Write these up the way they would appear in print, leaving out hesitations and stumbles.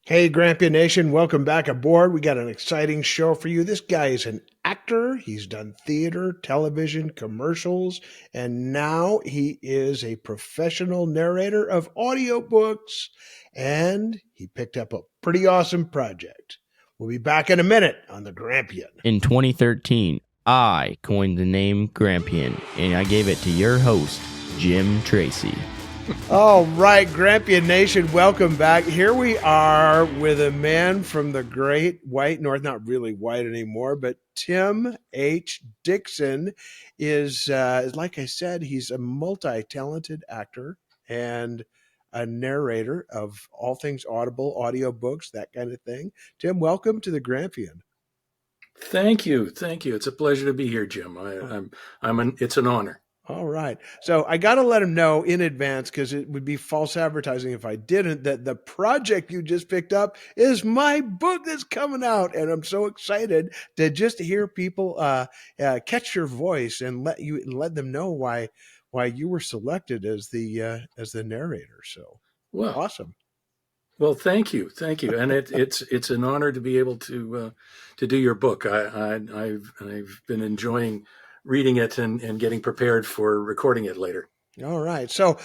Hey, Grampian Nation, welcome back aboard. We got an exciting show for you. This guy is an actor. He's done theater, television, commercials, and now he is a professional narrator of audiobooks. And he picked up a pretty awesome project. We'll be back in a minute on the Grampian. In 2013, I coined the name Grampian, and I gave it to your host, Jim Tracy. All right, Grampian Nation, welcome back. Here we are with a man from the great white north, not really white anymore, but Tim H. Dixon is, like I said, he's a multi-talented actor and a narrator of all things Audible, audiobooks, that kind of thing. Tim, welcome to the Grampian. Thank you. It's a pleasure to be here, Jim. It's an honor. All right. So I got to let him know in advance, because it would be false advertising if I didn't, that the project you just picked up is my book that's coming out. And I'm so excited to just hear people catch your voice and let them know why you were selected as the narrator. So awesome. Well, thank you, and it's an honor to be able to do your book. I've been enjoying reading it and getting prepared for recording it later. All right. So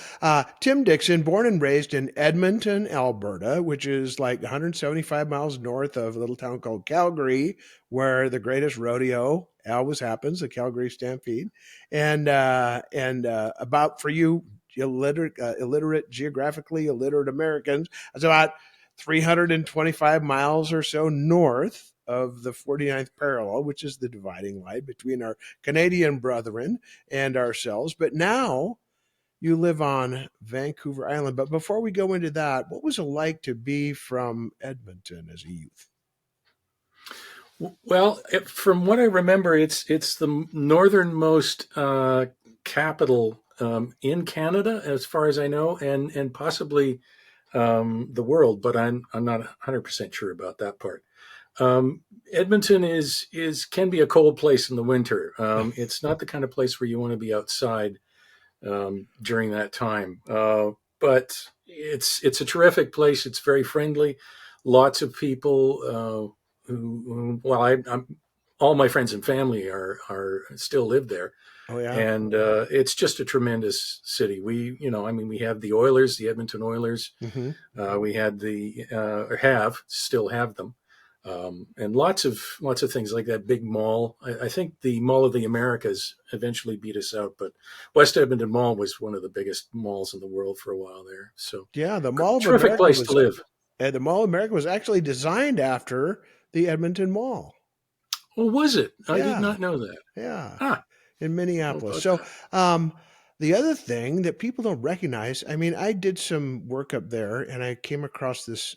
Tim Dixon, born and raised in Edmonton, Alberta, which is like 175 miles north of a little town called Calgary, where the greatest rodeo always happens, the Calgary Stampede. And about, for you geographically illiterate Americans, it's about 325 miles or so north of the 49th parallel, which is the dividing line between our Canadian brethren and ourselves. But now you live on Vancouver Island. But before we go into that, what was it like to be from Edmonton as a youth? Well, from what I remember, it's the northernmost capital in Canada, as far as I know, and possibly the world, but I'm not 100% sure about that part. Edmonton can be a cold place in the winter. It's not the kind of place where you want to be outside during that time. But it's a terrific place. It's very friendly. Lots of people I'm all my friends and family are still live there. Oh yeah, and it's just a tremendous city. We have the Oilers, the Edmonton Oilers. Mm-hmm. We had still have them. And lots of things like that big mall. I think the Mall of the Americas eventually beat us out, but West Edmonton Mall was one of the biggest malls in the world for a while there. So yeah, the Mall of terrific America place to live. The Mall of America was actually designed after the Edmonton Mall. Oh, was it? I did not know that. Yeah, in Minneapolis. So the other thing that people don't recognize, I mean, I did some work up there, and I came across this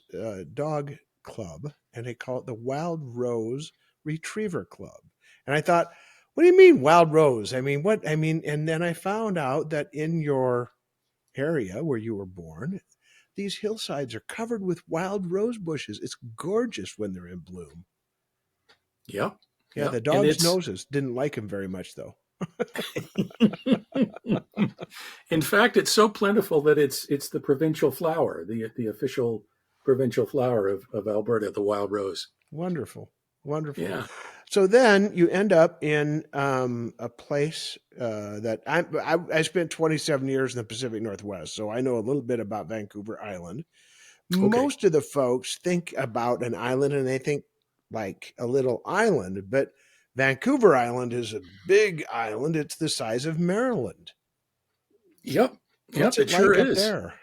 dog club, and they call it the Wild Rose Retriever Club. And I thought, what do you mean Wild Rose? I mean, what? I mean, and then I found out that in your area where you were born, these hillsides are covered with wild rose bushes. It's gorgeous when they're in bloom. Yeah. Yeah, the dog's noses didn't like him very much, though. In fact, it's so plentiful that it's the provincial flower, the official provincial flower of Alberta, the wild rose. Wonderful. Yeah. So then you end up in a place that I spent 27 years in the Pacific Northwest, so I know a little bit about Vancouver Island. Okay. Most of the folks think about an island and they think like a little island, but Vancouver Island is a big island. It's the size of Maryland. Yep. What's it sure like is. Up there?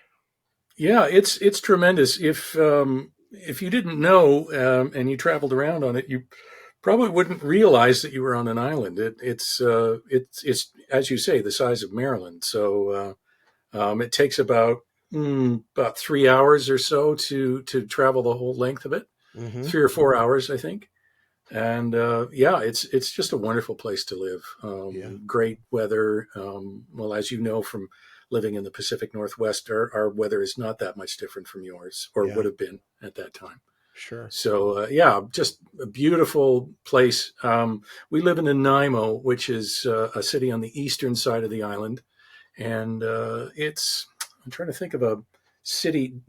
Yeah, it's tremendous. If you didn't know and you traveled around on it, you probably wouldn't realize that you were on an island. It's as you say, the size of Maryland. So it takes about 3 hours or so to travel the whole length of it. Mm-hmm. 3 or 4 hours, I think. And it's just a wonderful place to live. Great weather. Well, as you know from living in the Pacific Northwest, our weather is not that much different from yours, or would have been at that time. Sure. So just a beautiful place. We live in Nanaimo, which is a city on the eastern side of the island, and I'm trying to think of a city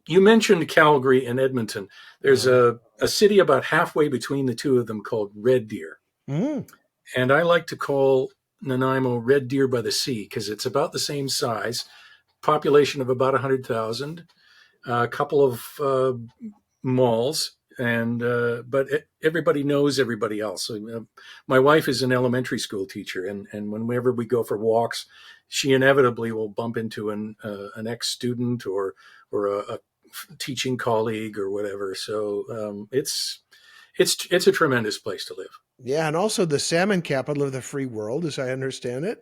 You mentioned Calgary and Edmonton. There's Uh, a city about halfway between the two of them called Red Deer. mm, And I like to call Nanaimo Red Deer by the Sea because it's about the same size, population of about 100,000, a couple of malls, and everybody knows everybody else. So, my wife is an elementary school teacher, and whenever we go for walks, she inevitably will bump into an ex student or a teaching colleague or whatever. So it's a tremendous place to live. yeah, and also the salmon capital of the free world, as I understand it.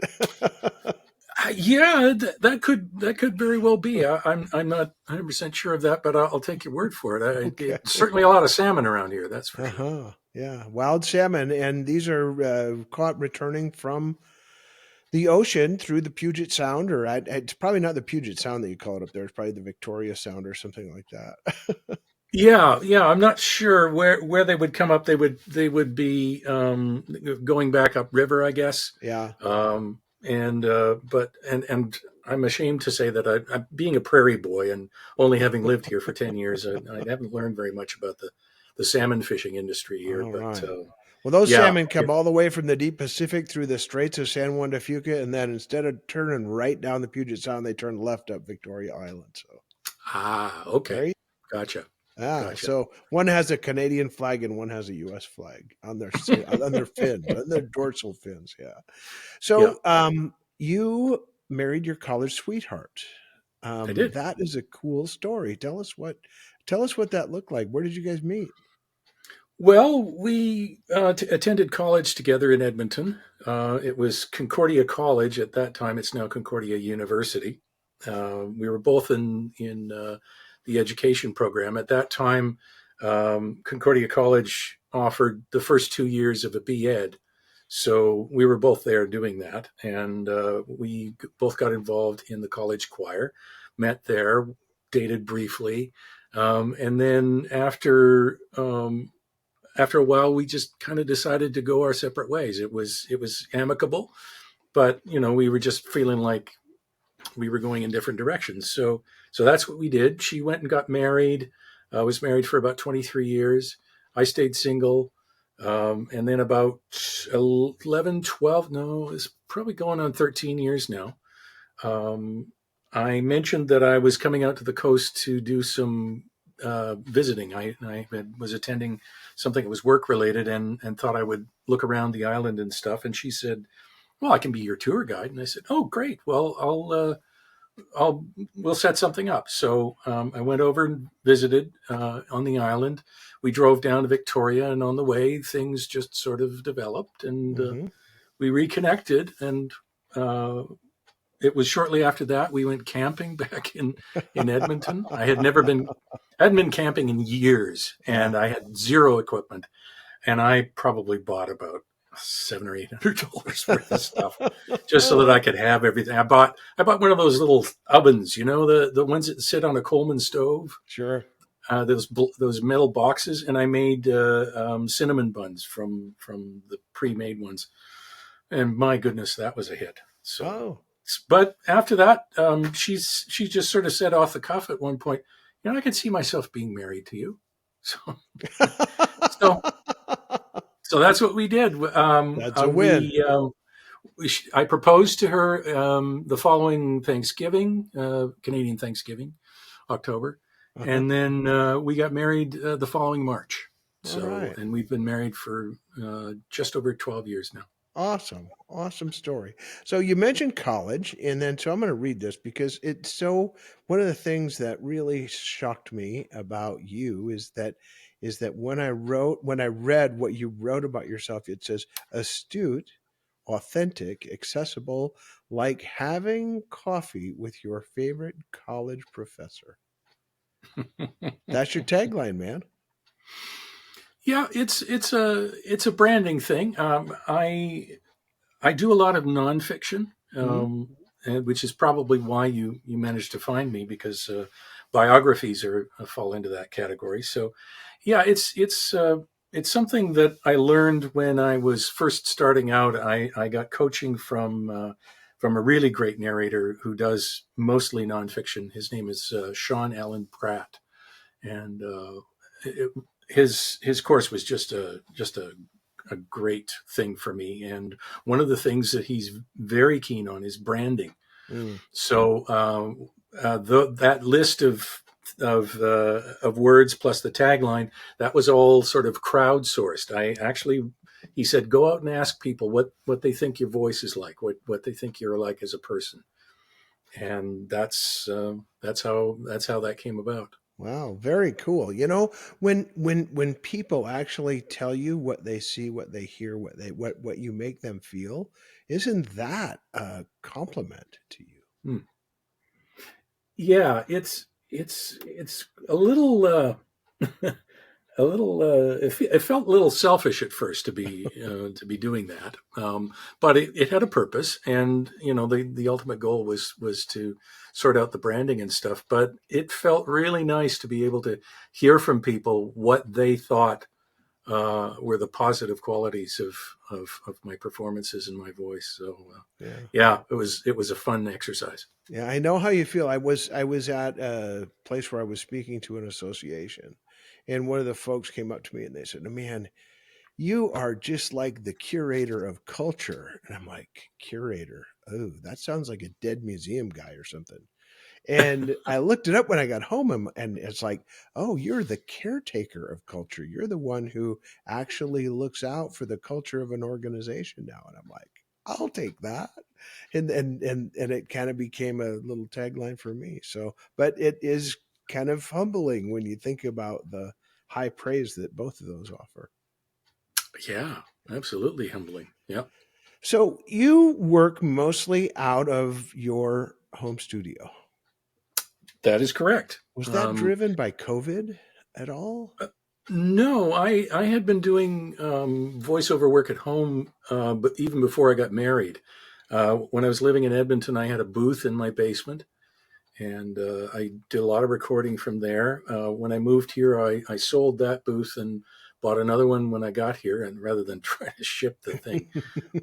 Yeah, that could very well be. I'm not 100% sure of that, but I'll take your word for it. Okay. It's certainly a lot of salmon around here. That's for sure. Uh-huh. Yeah, wild salmon, and these are caught returning from the ocean through the Puget Sound, or it's probably not the Puget Sound that you call it up there. It's probably the Victoria Sound or something like that. Yeah, yeah. I'm not sure where they would come up. They would be going back upriver, I guess. Yeah. And I'm ashamed to say that I'm being a prairie boy and only having lived here for 10 years, I haven't learned very much about the salmon fishing industry here. All But right. Well, those yeah, salmon come all the way from the deep Pacific through the Straits of San Juan de Fuca, and then instead of turning right down the Puget Sound, they turn left up Victoria Island. So there okay, you gotcha, gotcha. so one has a Canadian flag and one has a U.S. flag on their on their fins, on their dorsal fins. Yeah. Yeah, So you married your college sweetheart. I did. That is a cool story. Tell us what that looked like. Where did you guys meet? Well, we attended college together in Edmonton. It was Concordia College at that time. It's now Concordia University. We were both in the education program at that time. Concordia College offered the first 2 years of a B.Ed, so we were both there doing that, and we both got involved in the college choir. Met there, dated briefly, and then after a while, we just kind of decided to go our separate ways. It was amicable, but we were just feeling like we were going in different directions. So that's what we did. She went and got married. I was married for about 23 years. I stayed single. And then about 11, 12, no, it's probably going on 13 years now. Um, I mentioned that I was coming out to the coast to do some visiting. Was attending something that was work related and thought I would look around the island and stuff. And she said, "Well, I can be your tour guide." And I said, "Oh, great. Well, we'll set something up." So I went over and visited on the island. We drove down to Victoria, and on the way, things just sort of developed, and Hmm. we reconnected. And it was shortly after that we went camping back in Edmonton. Hadn't been camping in years, Yeah. and I had zero equipment, and I probably bought about $700 or $800 worth of stuff just so that I could have everything. I bought one of those little ovens, the ones that sit on a Coleman stove, Sure. those metal boxes, and I made cinnamon buns from the pre-made ones, and my goodness, that was a hit. So, Oh. but after that, she just sort of said off the cuff at one point, I can see myself being married to you. So so so that's what we did. That's a win. I proposed to her the following Thanksgiving, Canadian Thanksgiving, October, Uh-huh. and then we got married the following March. All right. And we've been married for just over 12 years now. Awesome. Awesome story. So you mentioned college, and then so I'm going to read this because it's so one of the things that really shocked me about you is that when I read what you wrote about yourself, it says astute, authentic, accessible, like having coffee with your favorite college professor. That's your tagline, man. Yeah, it's a branding thing. I do a lot of nonfiction, Hmm. which is probably why you managed to find me, because biographies fall into that category. So, yeah, it's something that I learned when I was first starting out. I got coaching from from a really great narrator who does mostly nonfiction. His name is Sean Allen Pratt, and it, his course was just a great thing for me. And one of the things that he's very keen on is branding. Mm. So that list of words plus the tagline, that was all sort of crowdsourced. He said, go out and ask people what they think your voice is like, what they think you're like as a person, and that's how that came about. Wow, very cool. When people actually tell you what they see, what they hear, what you make them feel, isn't that a compliment to you? Hmm. Yeah, it's a little it felt a little selfish at first to be doing that, but it had a purpose, and the ultimate goal was to sort out the branding and stuff. But it felt really nice to be able to hear from people what they thought were the positive qualities of my performances and my voice. So Yeah. yeah, it was a fun exercise. Yeah, I know how you feel. I was at a place where I was speaking to an association, and one of the folks came up to me and they said, "Man, you are just like the curator of culture." And I'm like, "Curator? Oh, that sounds like a dead museum guy or something." And I looked it up when I got home, and it's like, "Oh, you're the caretaker of culture. You're the one who actually looks out for the culture of an organization now." And I'm like, "I'll take that." And it kind of became a little tagline for me. So, but it is kind of humbling when you think about the high praise that both of those offer. Yeah, absolutely humbling. Yeah, So you work mostly out of your home studio. that is correct. Was that driven by COVID at all? No, I had been doing voiceover work at home, but even before I got married. When I was living in Edmonton, I had a booth in my basement, and I did a lot of recording from there. When I moved here, I sold that booth and bought another one when I got here, and rather than try to ship the thing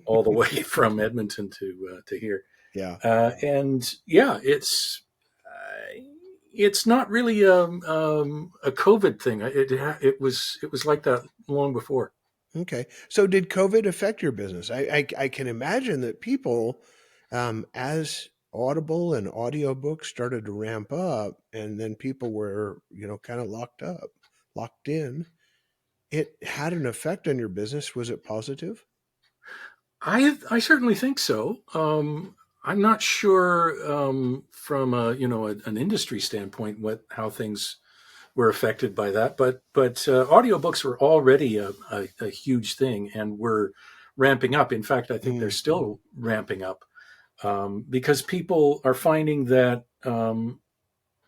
all the way from Edmonton to here. Yeah. And yeah, it's not really a COVID thing. It was like that long before. Okay. So did COVID affect your business? I can imagine that people, as Audible and audiobooks started to ramp up, and then people were, kind of locked in, it had an effect on your business. Was it positive? I certainly think so. I'm not sure from an industry standpoint how things were affected by that, but audiobooks were already a huge thing and were ramping up. In fact, I think they're Mm. still ramping up because people are finding that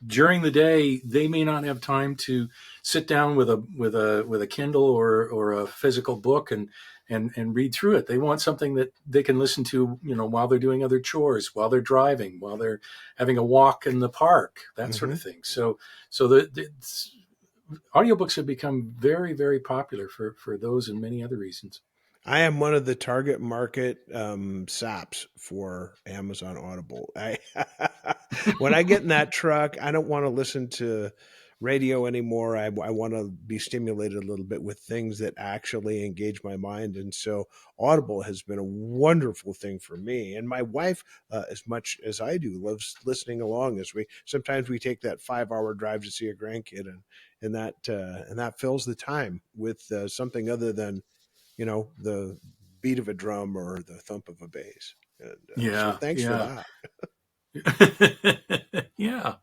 during the day they may not have time to sit down with a Kindle or a physical book and read through it. They want something that they can listen to, while they're doing other chores, while they're driving, while they're having a walk in the park, that sort Hmm. of thing. So the audiobooks have become very, very popular for those and many other reasons. I am one of the target market saps for Amazon Audible. When I get in that truck, I don't want to listen to radio anymore. I want to be stimulated a little bit with things that actually engage my mind. And so Audible has been a wonderful thing for me. And my wife, as much as I do, loves listening along as sometimes we take that 5 hour drive to see a grandkid, and that fills the time with something other than the beat of a drum or the thump of a bass. And so Yeah, thanks for yeah. that. Yeah.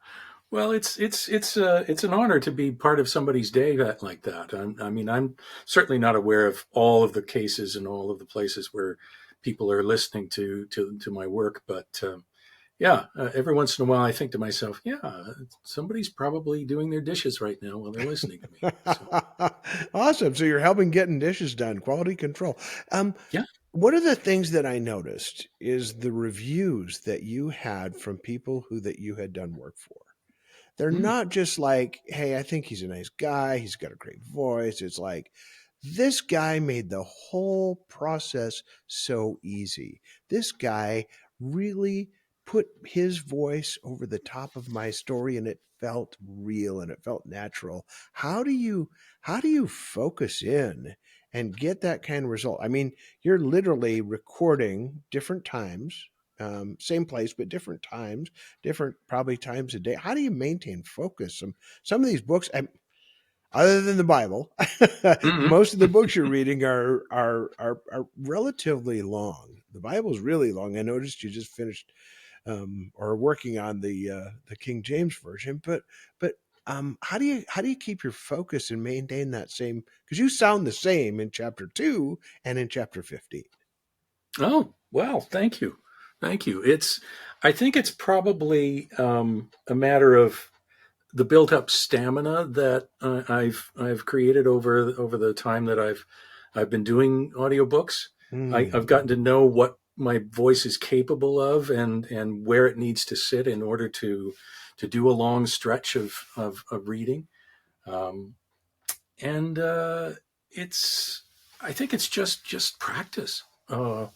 Well, it's an honor to be part of somebody's day like that. I mean, I'm certainly not aware of all of the cases and all of the places where people are listening to my work, but yeah, every once in a while I think to myself, yeah, somebody's probably doing their dishes right now while they're listening to me. So Awesome. So you're helping getting dishes done, quality control. Um, yeah. one of the things that I noticed is the reviews that you had from people that you had done work for. They're Hmm. not just like, "Hey, I think he's a nice guy. He's got a great voice." It's like, "This guy made the whole process so easy. This guy really put his voice over the top of my story, and it felt real and it felt natural. How do you focus in and get that kind of result? I mean, you're literally recording different times, same place but different times, different probably times a day. How do you maintain focus? Some of these books, other than the Bible, Mm-hmm. most of the books you're reading are relatively long. The Bible's really long. I noticed you just finished or working on the King James version, but how do you keep your focus and maintain that same? Because you sound the same in chapter 2 and in chapter 15. Oh, well, thank you. Thank you. I think it's probably a matter of the built-up stamina that I've created over the time that I've been doing audiobooks. Mm, I've gotten to know what my voice is capable of and where it needs to sit in order to do a long stretch of reading. Um, and it's I think it's just practice. At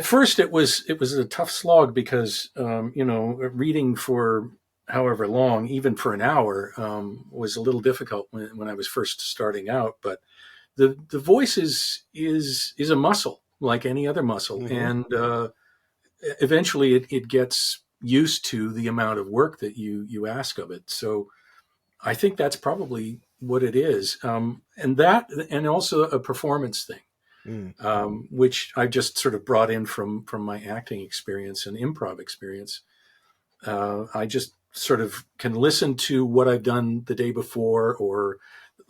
first, it was a tough slog because reading for however long, even for an hour, was a little difficult when I was first starting out. But the voice is a muscle like any other muscle, hmm and eventually it gets used to the amount of work that you ask of it. So I think that's probably what it is, and also a performance thing, mm. which I just sort of brought in from my acting experience and improv experience. I just sort of can listen to what I've done the day before or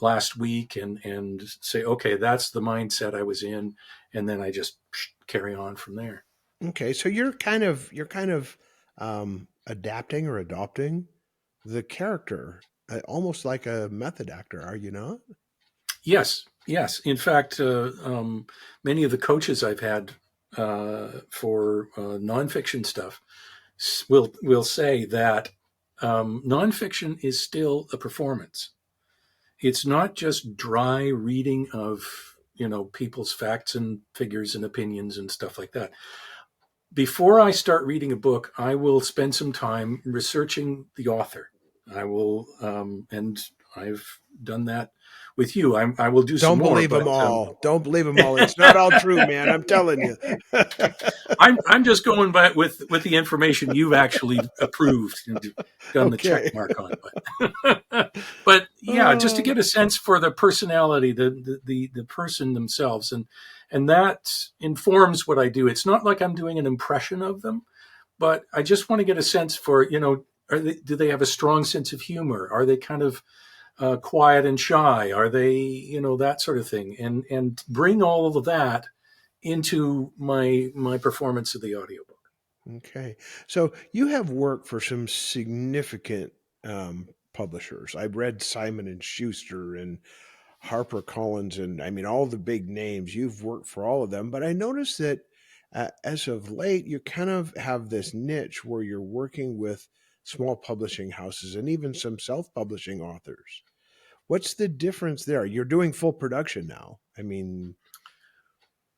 last week and say, okay, that's the mindset I was in, and then I just carry on from there. Okay, so you're kind of adapting or adopting the character, almost like a method actor, are you not? Yes, yes. In fact, many of the coaches I've had for nonfiction stuff will say that nonfiction is still a performance. It's not just dry reading of people's facts and figures and opinions and stuff like that. Before I start reading a book, I will spend some time researching the author. I will, and I've done that with you. I will do some Don't more, believe but them all. Don't believe them all. It's not all true, man. I'm telling you. I'm just going by with the information you've actually approved and done the check Okay. mark on. But yeah, just to Oh, get a sense for the personality, the person themselves, and that informs what I do. It's not like I'm doing an impression of them, but I just want to get a sense for do they have a strong sense of humor? Are they kind of quiet and shy? Are they that sort of thing? And bring all of that into my performance of the audiobook. okay. So you have worked for some significant publishers. I've read Simon and Schuster and Harper Collins, and I mean all the big names. You've worked for all of them, but I noticed that as of late, you kind of have this niche where you're working with small publishing houses and even some self-publishing authors. What's the difference there? You're doing full production now. I mean,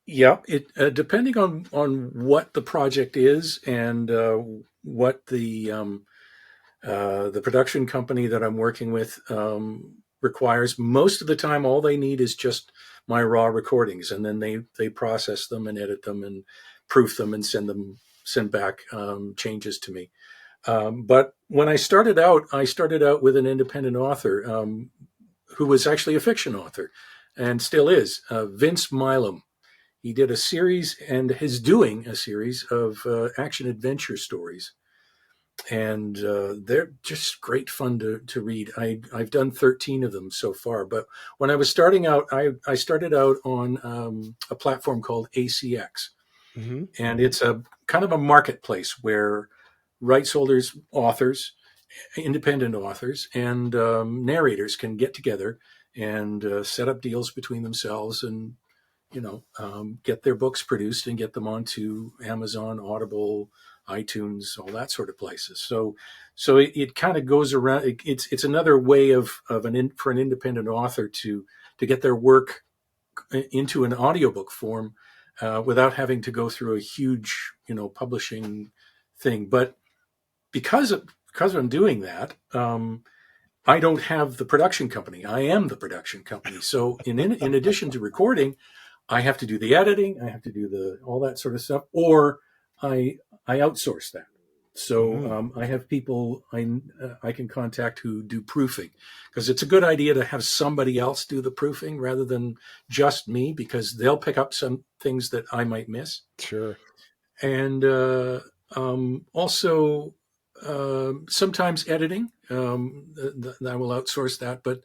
Yeah, it depending on what the project is and what the production company that I'm working with requires. Most of the time, all they need is just my raw recordings, and then they process them and edit them and proof them and send back changes to me. But when I started out with an independent author who was actually a fiction author and still is, Vince Milam. He did a series and is doing a series of action adventure stories, and they're just great fun to read. I've done 13 of them so far, but when I was starting out, I started out on a platform called ACX, mhm. and it's a kind of a marketplace where rights holders, authors, independent authors, and narrators can get together and set up deals between themselves and get their books produced and get them onto Amazon, Audible, iTunes, all that sort of places. So it kind of goes around. It's another way for an independent author to get their work into an audiobook form without having to go through a huge, publishing thing. But because I'm doing that, I don't have the production company. I am the production company. So in addition to recording, I have to do the editing. I have to do all that sort of stuff, or I outsource that. So I have people I can contact who do proofing, because it's a good idea to have somebody else do the proofing rather than just me, because they'll pick up some things that I might miss. Sure. And also sometimes editing. I will outsource that, but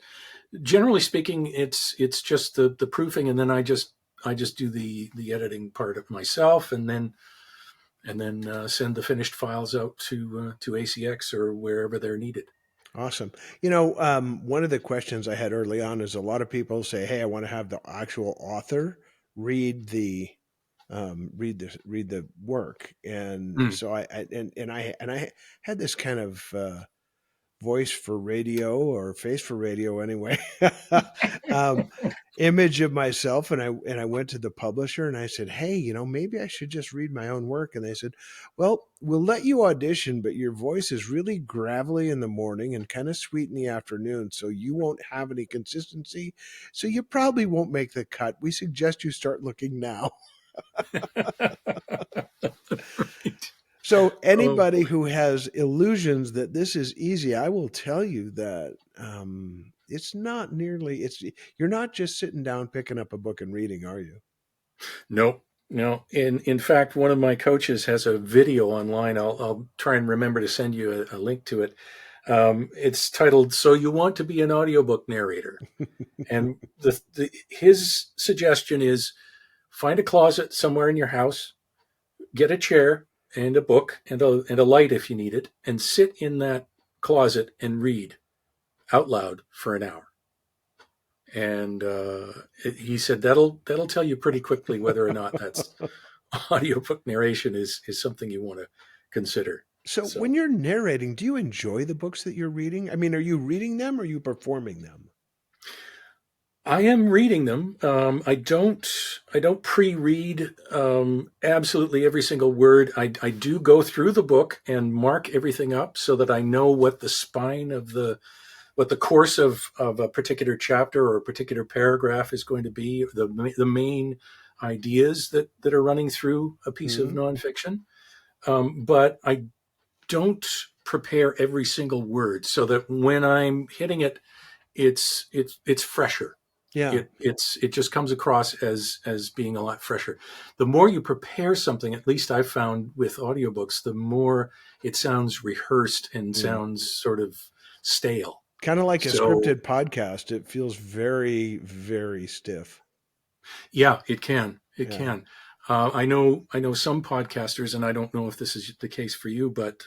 generally speaking, it's just the proofing, and then I just do the editing part of myself, and then send the finished files out to ACX or wherever they're needed. Awesome. One of the questions I had early on is a lot of people say, "Hey, I want to have the actual author read the work," and so I had this kind of voice for radio, or face for radio anyway, image of myself. And I went to the publisher and I said, "Hey, maybe I should just read my own work." And they said, "Well, we'll let you audition, but your voice is really gravelly in the morning and kind of sweet in the afternoon. So you won't have any consistency. So you probably won't make the cut. We suggest you start looking now." Right. So anybody who has illusions that this is easy, I will tell you that it's not nearly. You're not just sitting down picking up a book and reading, are you? No. In fact, one of my coaches has a video online. I'll try and remember to send you a link to it. It's titled "So You Want to Be an Audiobook Narrator," and his suggestion is find a closet somewhere in your house, get a chair and a book and a light if you need it, and sit in that closet and read out loud for an hour. And he said that'll tell you pretty quickly whether or not that's audiobook narration is something you want to consider. So when you're narrating, do you enjoy the books that you're reading? I mean, are you reading them or are you performing them? I am reading them. I don't pre-read absolutely every single word. I do go through the book and mark everything up so that I know what the spine of what the course of a particular chapter or a particular paragraph is going to be, the main ideas that are running through a piece of nonfiction. But I don't prepare every single word, so that when I'm hitting it, it's fresher. Yeah. It just comes across as being a lot fresher. The more you prepare something, at least I've found with audiobooks, the more it sounds rehearsed and sounds sort of stale. Kind of like a scripted podcast. It feels very, very stiff. Yeah, it can. It can. I know some podcasters, and I don't know if this is the case for you, but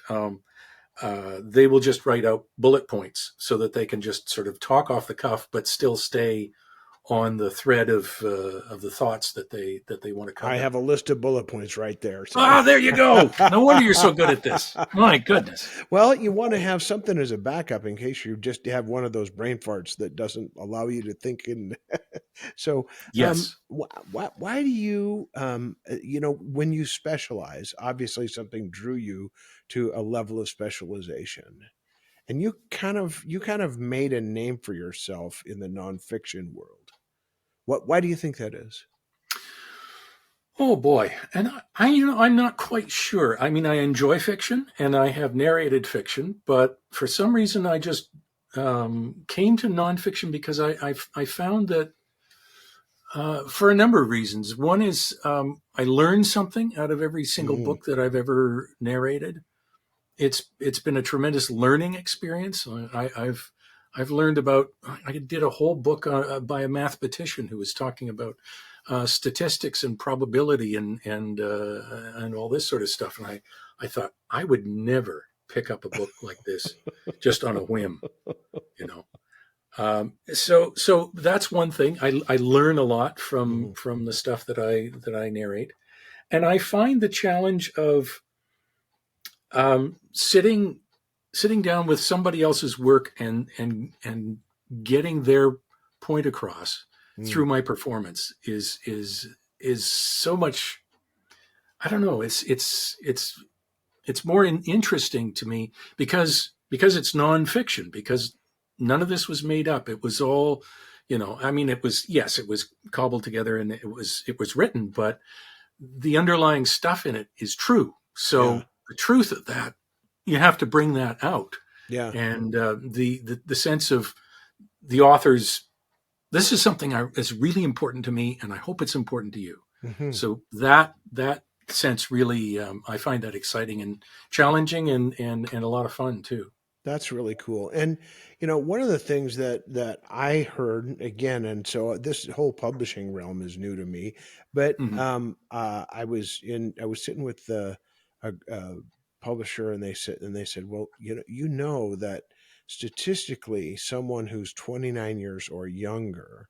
they will just write out bullet points so that they can just sort of talk off the cuff, but still stay on the thread of the thoughts that they want to cover. I have a list of bullet points right there. So. There you go. No wonder you're so good at this. My goodness. Well, you want to have something as a backup in case you just have one of those brain farts that doesn't allow you to think. So, yes. Why do you, when you specialize, obviously something drew you to a level of specialization, and you kind of made a name for yourself in the nonfiction world. Why do you think that is? Oh boy. And I'm not quite sure. I mean, I enjoy fiction and I have narrated fiction, but for some reason I just came to nonfiction because I found that for a number of reasons. One is I learned something out of every single book that I've ever narrated. It's been a tremendous learning experience. I've learned about. I did a whole book by a mathematician who was talking about statistics and probability and all this sort of stuff. And I thought I would never pick up a book like this just on a whim, So that's one thing. I learn a lot from the stuff that I narrate, and I find the challenge of sitting down with somebody else's work and getting their point across through my performance is is so much. I don't know. It's more interesting to me because it's nonfiction, because none of this was made up. It was all, I mean, it was, yes, it was cobbled together and it was written, but the underlying stuff in it is true. Yeah. So the truth of that, you have to bring that out. Yeah. And the sense of the author's, this is something that's really important to me, and I hope it's important to you. Hmm. So that sense really, I find that exciting and challenging, and a lot of fun too. That's really cool. And one of the things that I heard again, and so this whole publishing realm is new to me, but Hmm. I was sitting with a publisher, and they said, well, you know that statistically, someone who's 29 years or younger,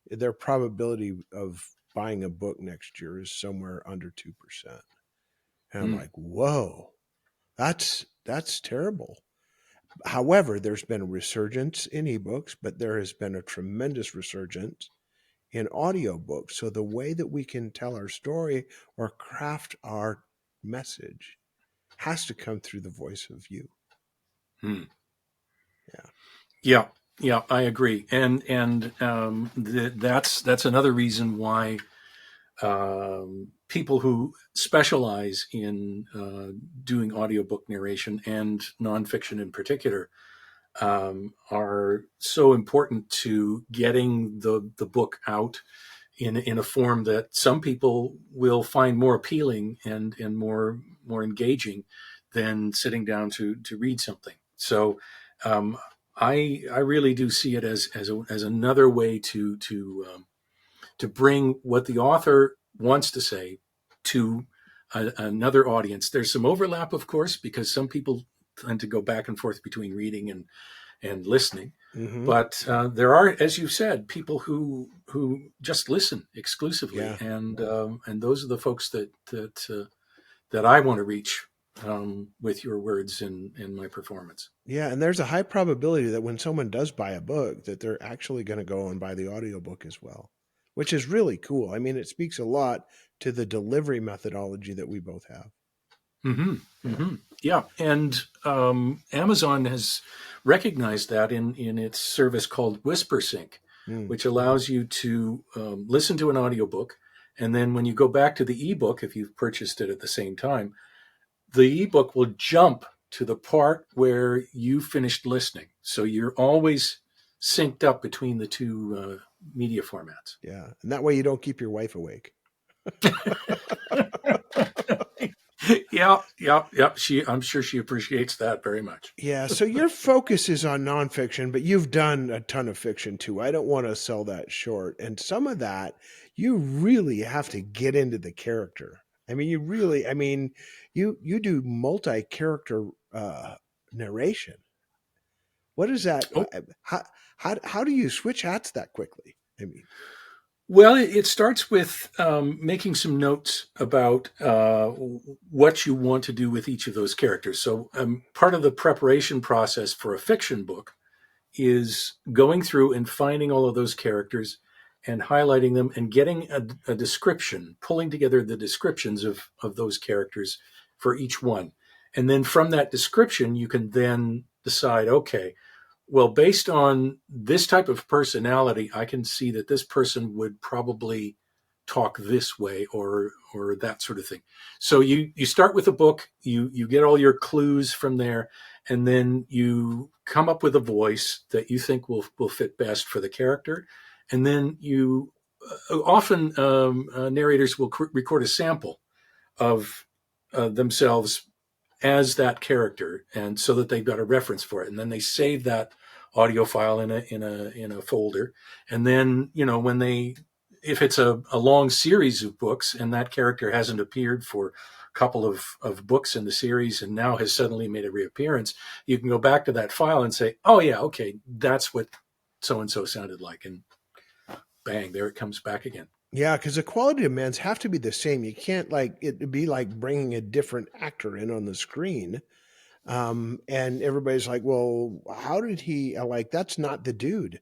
their probability of buying a book next year is somewhere under 2%. And I'm Mm. like, whoa, that's terrible. However, there's been a resurgence in ebooks, but there has been a tremendous resurgence in audiobooks. So the way that we can tell our story or craft our message has to come through the voice of you. Mm. Yeah. Yeah, yeah, I agree, and that's another reason why people who specialize in doing audiobook narration and nonfiction in particular are so important to getting the book out in a form that some people will find more appealing and more engaging than sitting down to read something. So um, I really do see it as another way to bring what the author wants to say to another audience. There's some overlap, of course, because some people tend to go back and forth between reading and listening. Hmm. But there are, as you said, people who just listen exclusively, Yeah. and those are the folks that I want to reach with your words in my performance. Yeah. And there's a high probability that when someone does buy a book, that they're actually going to go and buy the audiobook as well, which is really cool. I mean, it speaks a lot to the delivery methodology that we both have. Hmm. Yeah. Hmm. Yeah, and Amazon has recognized that in its service called WhisperSync, Mm. which allows you to listen to an audiobook, and then when you go back to the ebook, if you've purchased it at the same time, the ebook will jump to the part where you finished listening. So you're always synced up between the two media formats. Yeah. And that way you don't keep your wife awake. Yeah, yeah, yeah. I'm sure she appreciates that very much. Yeah, so your focus is on nonfiction, but you've done a ton of fiction too. I don't want to sell that short. And some of that, you really have to get into the character. I mean, you do multi-character narration. What is that? Oh, How do you switch hats that quickly? I mean, well, it starts with making some notes about what you want to do with each of those characters. So, part of the preparation process for a fiction book is going through and finding all of those characters and highlighting them and getting a description, pulling together the descriptions of those characters for each one. And then from that description, you can then decide, okay, well, based on this type of personality, I can see that this person would probably talk this way or that sort of thing. So you start with a book, you get all your clues from there, and then you come up with a voice that you think will fit best for the character, and then you often narrators will record a sample of themselves as that character, and so that they've got a reference for it, and then they save that audio file in a folder, and then when they, if it's a long series of books and that character hasn't appeared for a couple of books in the series and now has suddenly made a reappearance, you can go back to that file and say, oh yeah, okay, that's what so and so sounded like, and bang, there it comes back again. yeah, because the quality demands have to be the same. You can't like it be like bringing a different actor in on the screen. And everybody's like, well, how did he like, that's not the dude.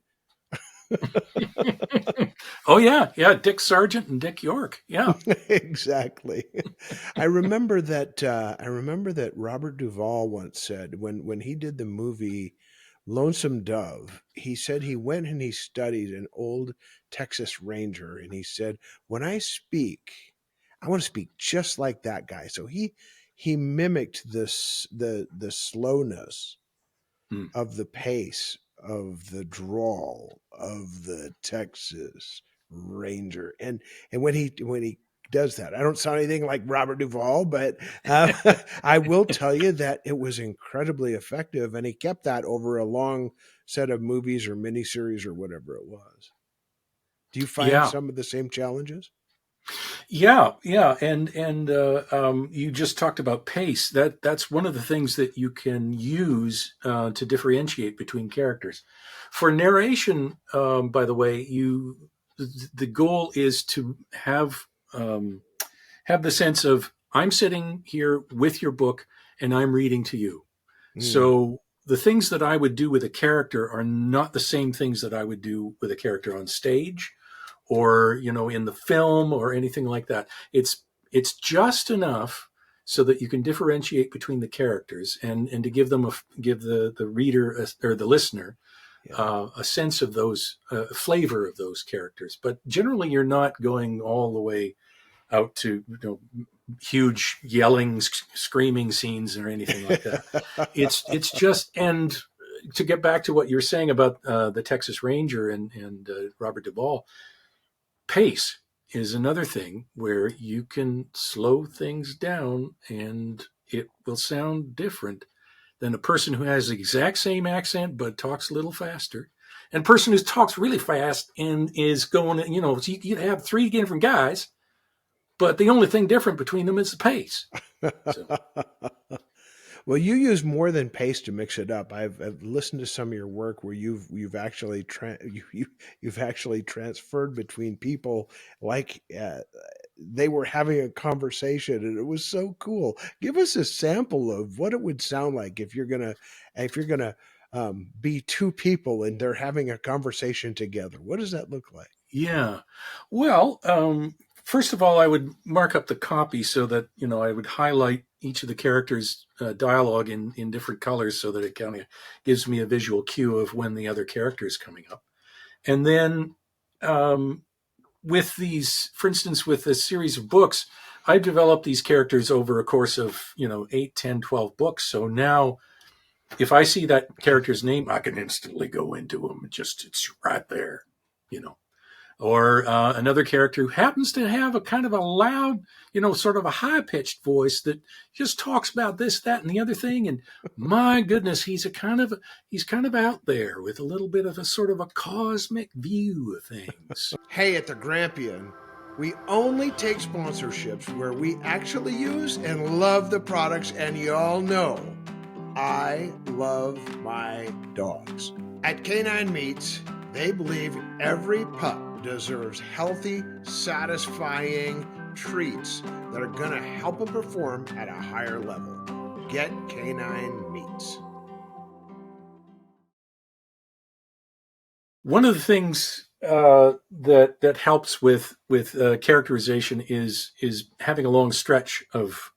Oh yeah, Dick Sargent and Dick York. Yeah. Exactly. I remember that. I remember that Robert Duvall once said when he did the movie Lonesome Dove, he said he went and he studied an old Texas Ranger, and he said, "When I speak, I want to speak just like that guy." So he mimicked the slowness Hmm. of the pace of the drawl of the Texas Ranger. And when he does that, I don't sound anything like Robert Duvall, but uh, I will tell you that it was incredibly effective, and he kept that over a long set of movies or miniseries or whatever it was. Do you find Yeah. some of the same challenges? Yeah, and you just talked about pace. That's one of the things that you can use to differentiate between characters. For narration, by the way, the goal is to um, have the sense of I'm sitting here with your book and I'm reading to you. Mm, So the things that I would do with a character are not the same things that I would do with a character on stage or in the film or anything like that. It's just enough so that you can differentiate between the characters and to give them give the reader or the listener yeah. a sense of those flavor of those characters. But generally, you're not going all the way out to huge yelling, screaming scenes or anything like that. It's just and to get back to what you're saying about the Texas Ranger and Robert Duvall, pace is another thing where you can slow things down and it will sound different than a person who has the exact same accent but talks a little faster. And a person who talks really fast and is going, so you have three different guys, but the only thing different between them is the pace. So, Well, you use more than paste to mix it up. I've listened to some of your work where you've actually you've actually transferred between people like they were having a conversation, and it was so cool. Give us a sample of what it would sound like if you're gonna be two people and they're having a conversation together. What does that look like? yeah. Well, first of all, I would mark up the copy so that, I would highlight each of the characters' dialogue in different colors so that it kind of gives me a visual cue of when the other character is coming up. And then um, with these, for instance, with this series of books, I've developed these characters over a course of, 8, 10, 12 books. So now if I see that character's name, I can instantly go into them. It's right there, you know. Or another character who happens to have a kind of a loud, sort of a high pitched voice that just talks about this, that, and the other thing. And my goodness, he's kind of out there with a little bit of a sort of a cosmic view of things. Hey, at the Grampian, we only take sponsorships where we actually use and love the products, and y'all know I love my dogs. At Canine Meats, they believe every pup deserves healthy, satisfying treats that are going to help them perform at a higher level. Get Canine Meats. One of the things that helps with characterization is having a long stretch of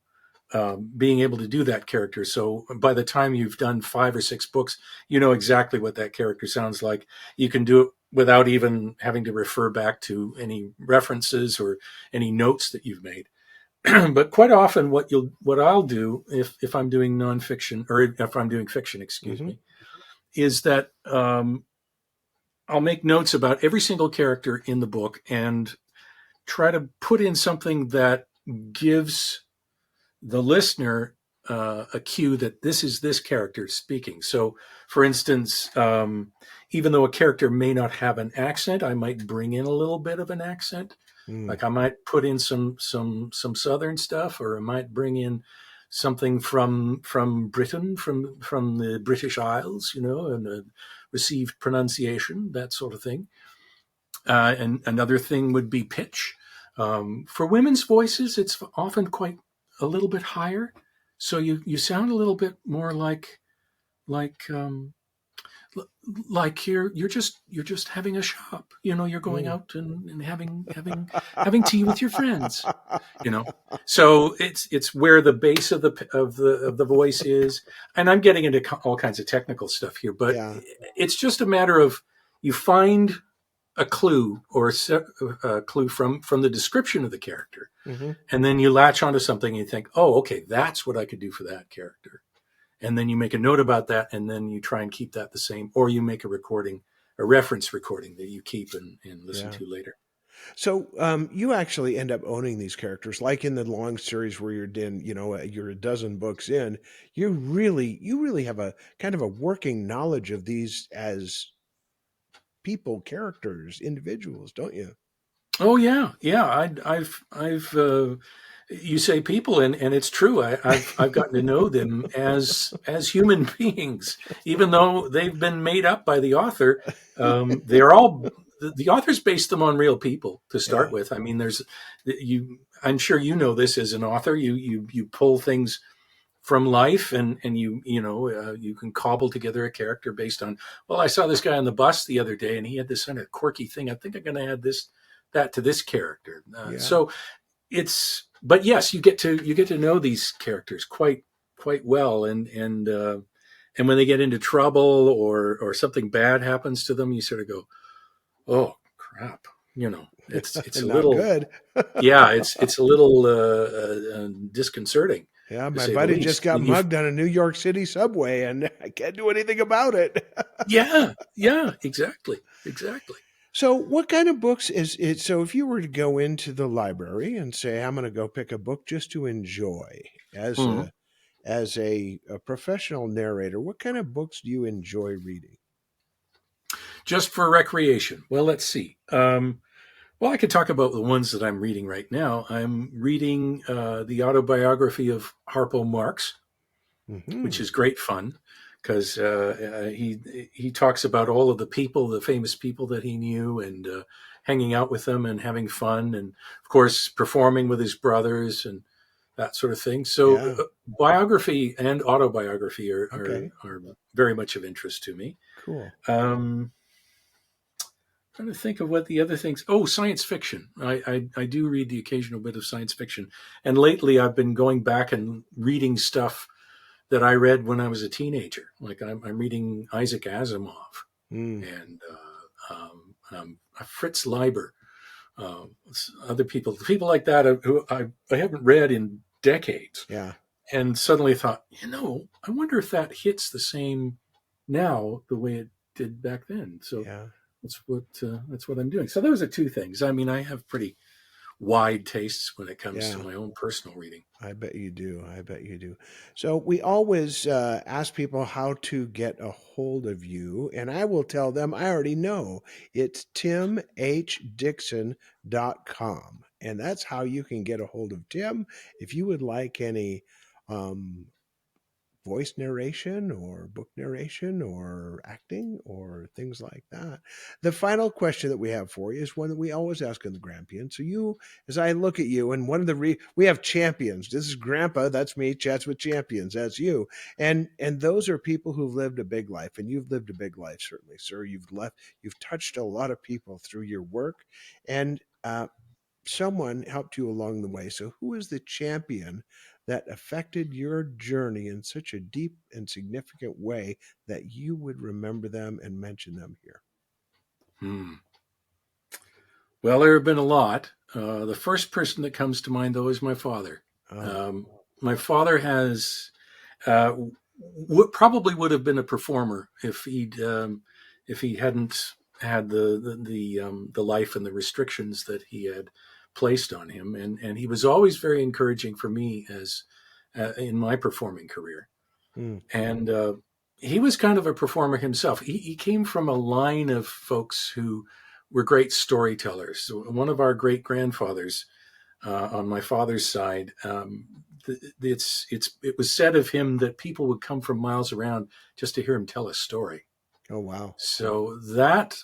being able to do that character. So by the time you've done 5 or 6 books, you know exactly what that character sounds like. You can do it without even having to refer back to any references or any notes that you've made. But quite often, what I'll do if I'm doing nonfiction or if I'm doing fiction, excuse Mm-hmm. me, is that I'll make notes about every single character in the book and try to put in something that gives the listener a cue that this is this character speaking. So, for instance, even though a character may not have an accent, I might bring in a little bit of an accent. Mm. Like I might put in some southern stuff, or I might bring in something from Britain, from the British Isles, and a received pronunciation, that sort of thing. And another thing would be pitch. For women's voices, it's often quite a little bit higher, so you sound a little bit more like like you're just having a shop. You're going Mm. out and having tea with your friends. So it's where the base of the voice is. And I'm getting into all kinds of technical stuff here, but Yeah. it's just a matter of you find a clue or a clue from the description of the character, Hmm. and then you latch onto something and you think, oh, okay, that's what I could do for that character. And then you make a note about that, and then you try and keep that the same, or you make a reference recording that you keep and listen Yeah. to later. So you actually end up owning these characters, like in the long series where you're a dozen books in. You really have a kind of a working knowledge of these as people, characters, individuals, don't you? Oh yeah, yeah. I've you say people, and it's true. I've gotten to know them as human beings, even though they've been made up by the author. They're all the author's based them on real people to start Yeah. with. I mean, there's you. I'm sure you know this as an author. You pull things from life, and you can cobble together a character based on, well, I saw this guy on the bus the other day and he had this kind of quirky thing. I think I'm going to add that to this character. Yeah. So but yes, you get to know these characters quite well, and when they get into trouble or something bad happens to them, you sort of go, oh crap, it's a Not little, good. yeah, it's a little disconcerting, Yeah, to my say the buddy just least. got mugged on a New York City subway, and I can't do anything about it. Yeah, exactly. So, what kind of books is it? So, if you were to go into the library and say, "I'm going to go pick a book just to enjoy," as Mhm. a professional narrator, what kind of books do you enjoy reading? Just for recreation. Well, let's see. Well, I could talk about the ones that I'm reading right now. I'm reading the autobiography of Harpo Marx, which Hmm. is great fun because he talks about all of the famous people that he knew, and hanging out with them and having fun, and of course performing with his brothers and that sort of thing. So Yeah. biography and autobiography Okay. are very much of interest to me. Cool. Um, Trying to think of what the other things. Oh, science fiction. I do read the occasional bit of science fiction, and lately I've been going back and reading stuff that I read when I was a teenager. Like I'm reading Isaac Asimov Mm, and Fritz Leiber, uh, other people like that who I haven't read in decades, yeah. and suddenly thought, I wonder if that hits the same now the way it did back then. So Yeah. that's what I'm doing. So those are two things. I mean, I have pretty wide tastes when it comes to Yeah. my own personal reading. I bet you do. I bet you do. So we always ask people how to get a hold of you, and I will tell them I already know. It's timhdixon.com, and that's how you can get a hold of Tim. If you would like any um, voice narration or book narration or acting or things like that. The final question that we have for you is one that we always ask in the Grampian. So you, as I look at you, and one of we have champions. This is Grandpa. That's me. Chats with champions. That's you. And those are people who've lived a big life, and you've lived a big life, certainly, sir. You've touched a lot of people through your work, and someone helped you along the way. So, who is the champion that affected your journey in such a deep and significant way that you would remember them and mention them here? Hmm. Well, there have been a lot. The first person that comes to mind, though, is my father. Oh, Um, my father has uh, probably would have been a performer if he hadn't had the life and the restrictions that he had placed on him, and he was always very encouraging for me as in my performing career. mm, And he was kind of a performer himself. He came from a line of folks who were great storytellers. So one of our great grandfathers on my father's side, it was said of him that people would come from miles around just to hear him tell a story. oh, wow. So that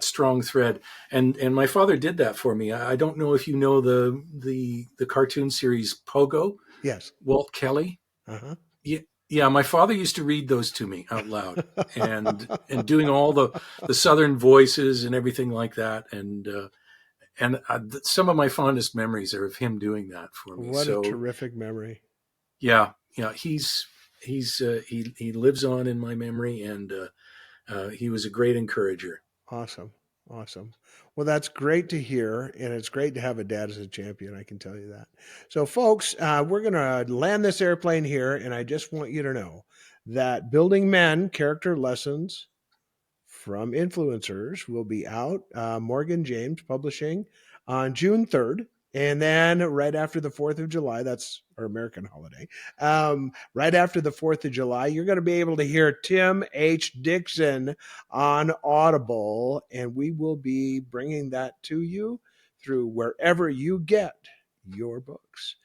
strong thread, and my father did that for me. I don't know if you know the cartoon series Pogo, Yes. Walt Kelly. Uh huh. Yeah. Yeah, my father used to read those to me out loud, and doing all the Southern voices and everything like that, and some of my fondest memories are of him doing that for me. What a So terrific memory. yeah, he lives on in my memory, and he was a great encourager. Awesome. Awesome. Well, that's great to hear. And it's great to have a dad as a champion. I can tell you that. So, folks, we're going to land this airplane here. And I just want you to know that Building Men Character Lessons from Influencers will be out. Morgan James Publishing on June 3rd. And then right after the 4th of July, that's our American holiday. Right after the 4th of July, you're going to be able to hear Tim H. Dixon on Audible. And we will be bringing that to you through wherever you get your books.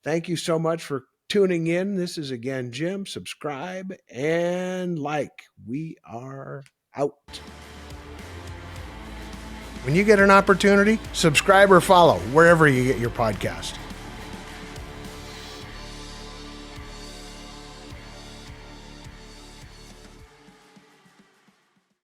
Thank you so much for tuning in. This is again Jim. Subscribe and like. We are out. When you get an opportunity, subscribe or follow wherever you get your podcast.